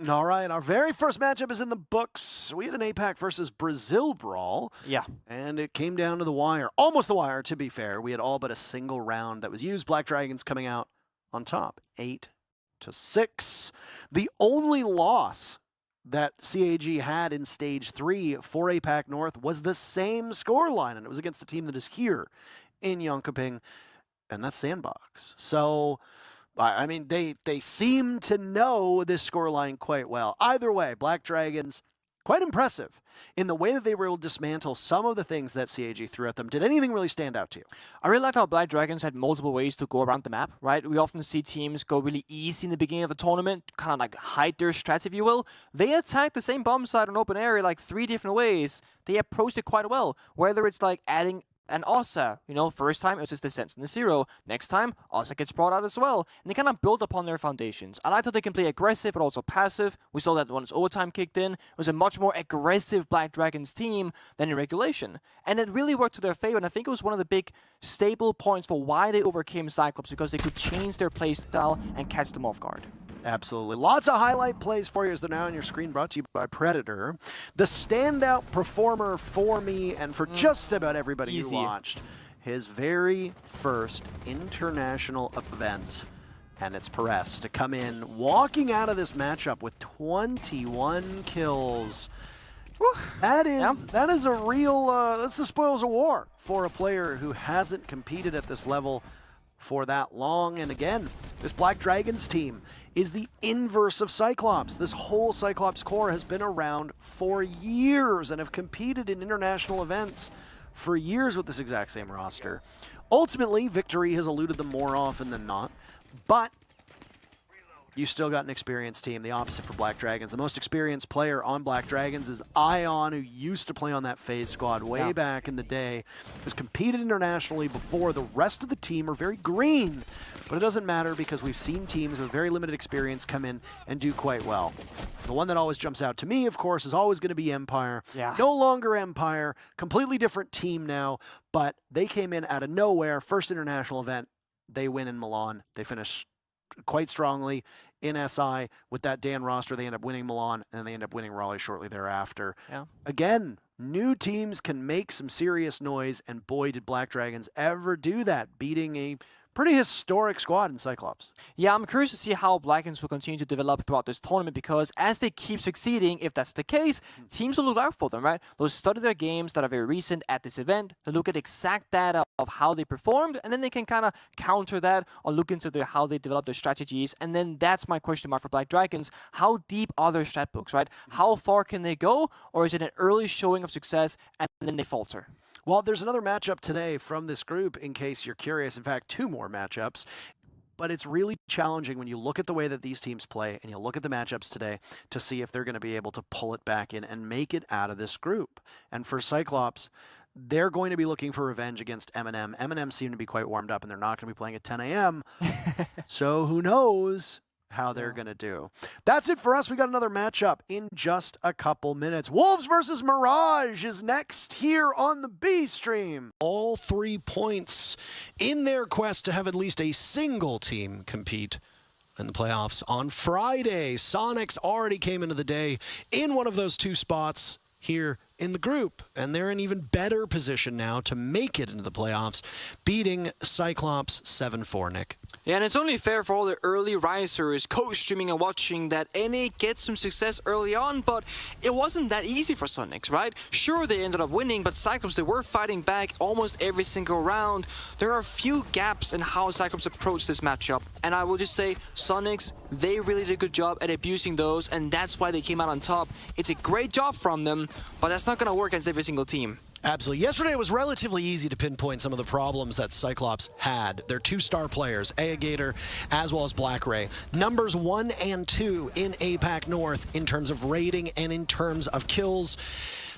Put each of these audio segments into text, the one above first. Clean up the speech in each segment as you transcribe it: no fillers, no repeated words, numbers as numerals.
All right, our very first matchup is in the books. We had an APAC versus Brazil brawl. Yeah. And it came down to the wire. Almost the wire, to be fair. We had all but a single round that was used. Black Dragons coming out on top, 8-6. The only loss that CAG had in Stage 3 for APAC North was the same scoreline, and it was against a team that is here in Jönköping, and that's Sandbox. So, I mean, they seem to know this scoreline quite well. Either way, Black Dragons, quite impressive in the way that they were able to dismantle some of the things that CAG threw at them. Did anything really stand out to you? I really liked how Black Dragons had multiple ways to go around the map, right? We often see teams go really easy in the beginning of a tournament, kind of like hide their strats, if you will. They attacked the same bomb site on open area like 3 different ways. They approached it quite well, whether it's like adding an Osa, you know, first time it was just the Sense and the Zero. Next time, Osa gets brought out as well. And they kind of build upon their foundations. I like how they can play aggressive but also passive. We saw that once overtime kicked in. It was a much more aggressive Black Dragons team than in regulation. And it really worked to their favor. And I think it was one of the big stable points for why they overcame Cyclops, because they could change their play style and catch them off guard. Absolutely. Lots of highlight plays for you as they're now on your screen, brought to you by Predator. The standout performer for me and for just about everybody who watched, his very first international event. And it's Perez to come in, walking out of this matchup with 21 kills. That is a real, that's the spoils of war for a player who hasn't competed at this level for that long. And again, this Black Dragons team is the inverse of Cyclops. This whole Cyclops core has been around for years and have competed in international events for years with this exact same roster. Ultimately, victory has eluded them more often than not, but you still got an experienced team, the opposite for Black Dragons. The most experienced player on Black Dragons is Ion, who used to play on that FaZe squad way back in the day, has competed internationally before. The rest of the team are very green, but it doesn't matter because we've seen teams with very limited experience come in and do quite well. The one that always jumps out to me, of course, is always going to be Empire. No longer Empire, completely different team now, but they came in out of nowhere, first international event, they win in Milan, they finish quite strongly in SI. With that Dan roster, they end up winning Milan, and then they end up winning Raleigh shortly thereafter. Again, new teams can make some serious noise, and boy, did Black Dragons ever do that, beating a pretty historic squad in Cyclops. Yeah, I'm curious to see how Black Dragons will continue to develop throughout this tournament, because as they keep succeeding, if that's the case, teams will look out for them, right? They'll study their games that are very recent at this event, to look at exact data of how they performed, and then they can kind of counter that or look into how they develop their strategies. And then that's my question mark for Black Dragons. How deep are their stat books, right? How far can they go? Or is it an early showing of success and then they falter? Well, there's another matchup today from this group, in case you're curious. In fact, 2 more matchups. But it's really challenging when you look at the way that these teams play and you look at the matchups today to see if they're going to be able to pull it back in and make it out of this group. And for Cyclops, they're going to be looking for revenge against M&M. M&M seem to be quite warmed up, and they're not going to be playing at 10 a.m. So who knows how they're going to do. That's it for us. We got another matchup in just a couple minutes. Wolves versus Mirage is next here on the B stream. All 3 points in their quest to have at least a single team compete in the playoffs on Friday. Sonics already came into the day in one of those 2 spots here in the group, and they're in even better position now to make it into the playoffs, beating Cyclops 7-4, Nick. Yeah, and it's only fair for all the early risers co-streaming and watching that NA gets some success early on, but it wasn't that easy for Sonics, right? Sure, they ended up winning, but Cyclops, they were fighting back almost every single round. There are a few gaps in how Cyclops approached this matchup, and I will just say, Sonics, they really did a good job at abusing those, and that's why they came out on top. It's a great job from them, but that's not going to work against every single team. Absolutely. Yesterday it was relatively easy to pinpoint some of the problems that Cyclops had. Their 2 star players, Gator as well as Black Ray, numbers 1 and 2 in APAC North in terms of rating and in terms of kills.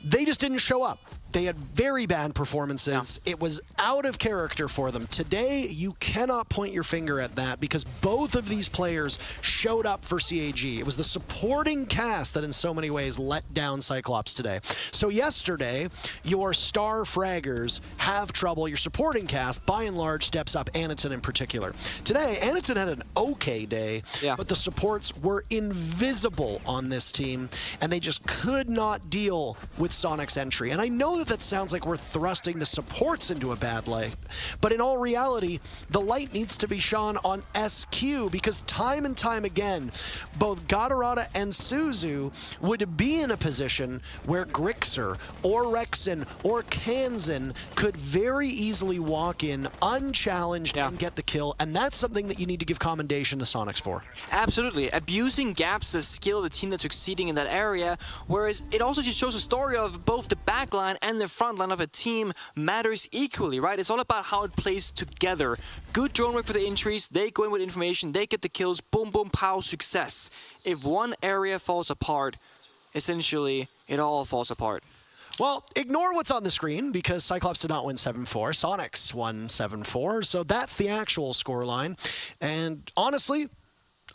They just didn't show up They had very bad performances. Yeah. It was out of character for them. Today, you cannot point your finger at that because both of these players showed up for CAG. It was the supporting cast that in so many ways let down Cyclops today. So yesterday, your star fraggers have trouble. Your supporting cast, by and large, steps up, Aniton in particular. Today, Aniton had an okay day, but the supports were invisible on this team, and they just could not deal with Sonic's entry. And I know that sounds like we're thrusting the supports into a bad light, but in all reality, the light needs to be shone on sQ because time and time again, both Gatorada and Suzu would be in a position where Grixer or Rexen or Kanzan could very easily walk in unchallenged and get the kill, and that's something that you need to give commendation to Sonics for. Absolutely. Abusing gaps is a skill of the team that's succeeding in that area, whereas it also just shows a story of both the backline and the front line of a team matters equally, right? It's all about how it plays together. Good drone work for the entries, they go in with information, they get the kills, boom, boom, pow, success. If one area falls apart, essentially, it all falls apart. Well, ignore what's on the screen because Cyclops did not win 7-4. Sonics won 7-4, so that's the actual scoreline. And honestly,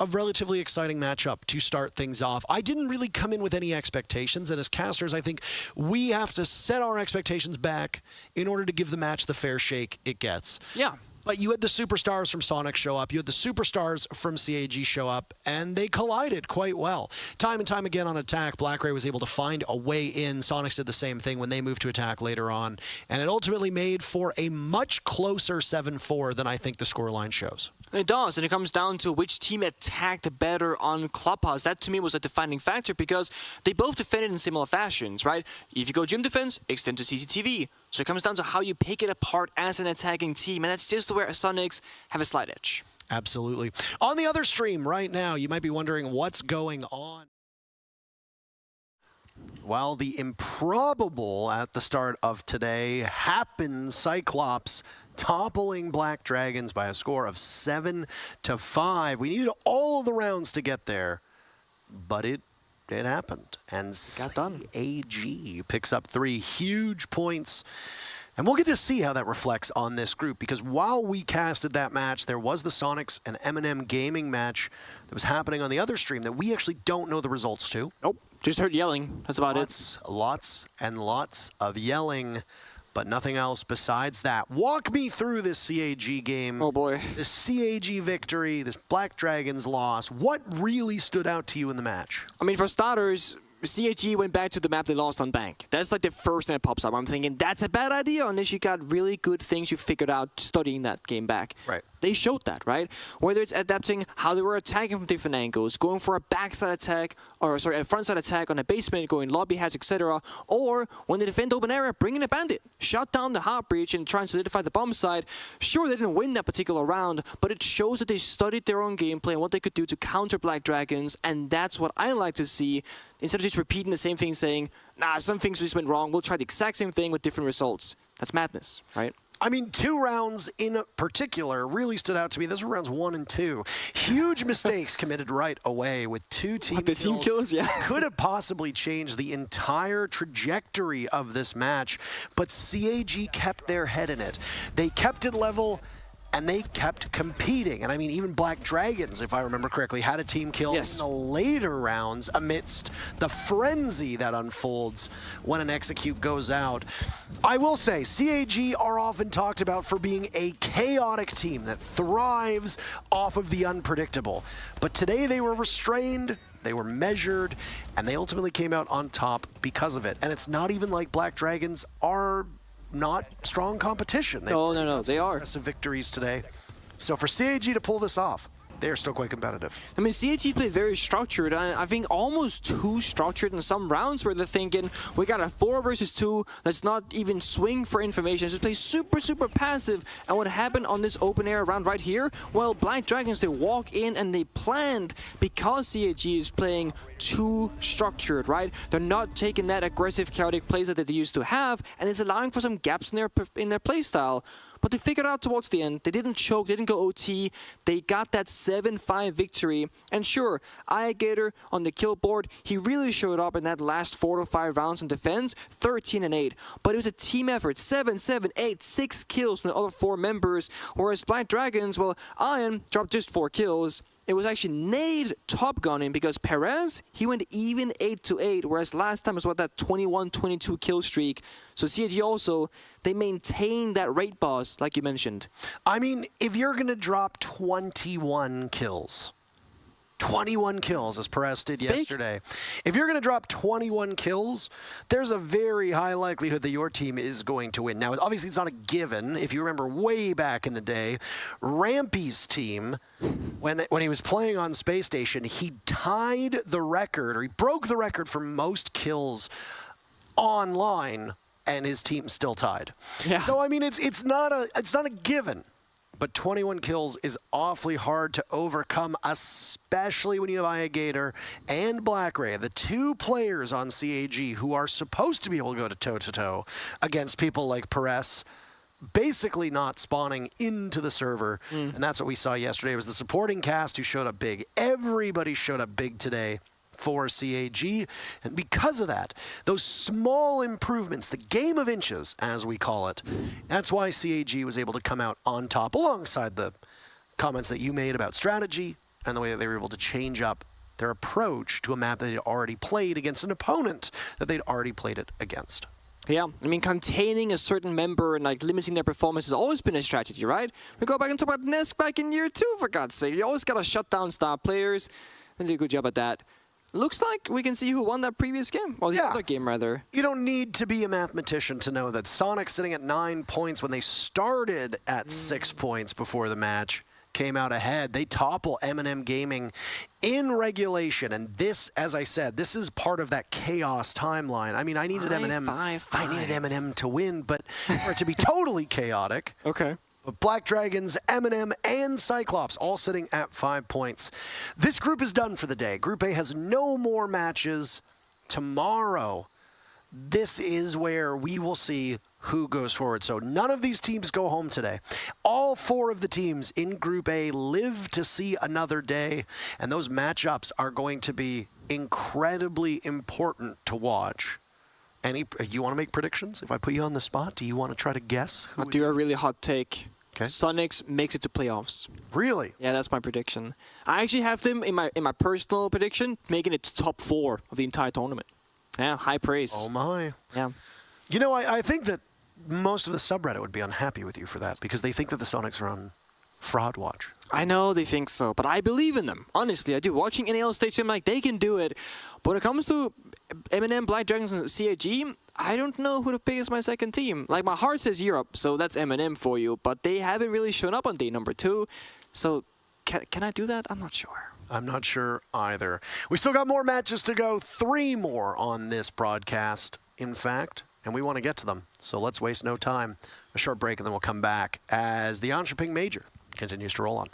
a relatively exciting matchup to start things off. I didn't really come in with any expectations, and as casters, I think we have to set our expectations back in order to give the match the fair shake it gets. Yeah. But you had the superstars from Sonic show up, you had the superstars from CAG show up, and they collided quite well. Time and time again on attack, Black Ray was able to find a way in. Sonics did the same thing when they moved to attack later on, and it ultimately made for a much closer 7-4 than I think the scoreline shows. It does, and it comes down to which team attacked better on Clubhouse. That, to me, was a defining factor because they both defended in similar fashions, right? If you go gym defense, extend to CCTV. So it comes down to how you pick it apart as an attacking team, and that's just where Sonics have a slight edge. Absolutely. On the other stream right now, you might be wondering what's going on. Well, the improbable at the start of today happened. Cyclops toppling Black Dragons by a score of 7-5. We needed all of the rounds to get there, but it happened. And CAG picks up 3 huge points. And we'll get to see how that reflects on this group, because while we casted that match, there was the Sonics and M&M Gaming match that was happening on the other stream that we actually don't know the results to. Nope, just heard yelling. That's about it. Lots and lots of yelling, but nothing else besides that. Walk me through this CAG game. Oh boy. This CAG victory, this Black Dragons loss. What really stood out to you in the match? I mean, for starters, CAG went back to the map they lost on Bank. That's like the first thing that pops up. I'm thinking, that's a bad idea unless you got really good things you figured out studying that game back. Right. They showed that, right? Whether it's adapting how they were attacking from different angles, going for a backside attack, or sorry, a frontside attack on a basement, going lobby hats, etc. Or when they defend open area, bringing a bandit, shut down the heart breach and try and solidify the bomb side. Sure, they didn't win that particular round, but it shows that they studied their own gameplay and what they could do to counter Black Dragons, and that's what I like to see. Instead of just repeating the same thing, saying, nah, some things just went wrong, we'll try the exact same thing with different results. That's madness, right? I mean, 2 rounds in particular really stood out to me. Those were rounds 1 and 2. Huge mistakes committed right away with 2 team kills. Team kills, yeah. Could have possibly changed the entire trajectory of this match, but CAG kept their head in it. They kept it level, and they kept competing. And I mean, even Black Dragons, if I remember correctly, had a team kill in the later rounds amidst the frenzy that unfolds when an execute goes out. I will say, CAG are often talked about for being a chaotic team that thrives off of the unpredictable. But today they were restrained, they were measured, and they ultimately came out on top because of it. And it's not even like Black Dragons are not strong competition. No, they are. Impressive victories today. So for CAG to pull this off, they're still quite competitive. I mean, CAG played very structured, and I think almost too structured in some rounds where they're thinking, we got a 4 versus 2, let's not even swing for information, just play super, super passive. And what happened on this open air round right here? Well, Black Dragons, they walk in and they planned because CAG is playing too structured, right? They're not taking that aggressive, chaotic plays that they used to have, and it's allowing for some gaps in their play style. But they figured out towards the end. They didn't choke, they didn't go OT. They got that 7-5 victory. And sure, Gator on the kill board, he really showed up in that last 4 to 5 rounds in defense, 13-8. But it was a team effort, 7-7-8, 6 kills from the other 4 members. Whereas Black Dragons, well, Ian dropped just 4 kills. It was actually Nade top gunning because Perez, he went even 8-8, whereas last time was that 21-22 kill streak. So CAG also, they maintained that rate boss, like you mentioned. I mean, if you're going to drop 21 kills, 21 kills, as Perez did yesterday. If you're going to drop 21 kills, there's a very high likelihood that your team is going to win. Now, obviously, it's not a given. If you remember way back in the day, Rampy's team, when he was playing on Space Station, he tied the record, or he broke the record for most kills online, and his team still tied. Yeah. So, I mean, it's not a given. But 21 kills is awfully hard to overcome, especially when you have Gator and Blackray, the 2 players on CAG who are supposed to be able to go toe-to-toe against people like Perez, basically not spawning into the server. And that's what we saw yesterday. It was the supporting cast who showed up big. Everybody showed up big today for CAG, and because of that, those small improvements, the game of inches, as we call it, that's why CAG was able to come out on top, alongside the comments that you made about strategy and the way that they were able to change up their approach to a map that they'd already played against an opponent that they'd already played it against. Yeah, I mean, containing a certain member and limiting their performance has always been a strategy, right? We go back and talk about Nesk back in year 2, for God's sake. You always got to shut down star players. They did a good job at that. Looks like we can see who won that previous game. Well, the other game, rather. You don't need to be a mathematician to know that Sonic, sitting at 9 points when they started at 6 points before the match, came out ahead. They topple M&M Gaming in regulation. And this, as I said, this is part of that chaos timeline. I mean, I needed M&M to win, but for it to be totally chaotic. Okay. But Black Dragons, M&M, and Cyclops all sitting at 5 points. This group is done for the day. Group A has no more matches tomorrow. This is where we will see who goes forward. So none of these teams go home today. All 4 of the teams in Group A live to see another day, and those matchups are going to be incredibly important to watch. You want to make predictions? If I put you on the spot, do you want to try to guess? I'll do a really hot take. Okay. Sonics makes it to playoffs. Really? Yeah, that's my prediction. I actually have them in my personal prediction, making it to top 4 of the entire tournament. Yeah, high praise. Oh my. Yeah. You know, I think that most of the subreddit would be unhappy with you for that because they think that the Sonics are on fraud watch. I know they think so, but I believe in them. Honestly, I do. Watching NAL stage, I'm like, they can do it. But when it comes to M&M, Black Dragons, and CAG, I don't know who to pick as my second team. Like, my heart says Europe, so that's M&M for you. But they haven't really shown up on day number 2. So can I do that? I'm not sure. I'm not sure either. We still got more matches to go. 3 more on this broadcast, in fact. And we want to get to them. So let's waste no time. A short break, and then we'll come back as the Jönköping Major continues to roll on.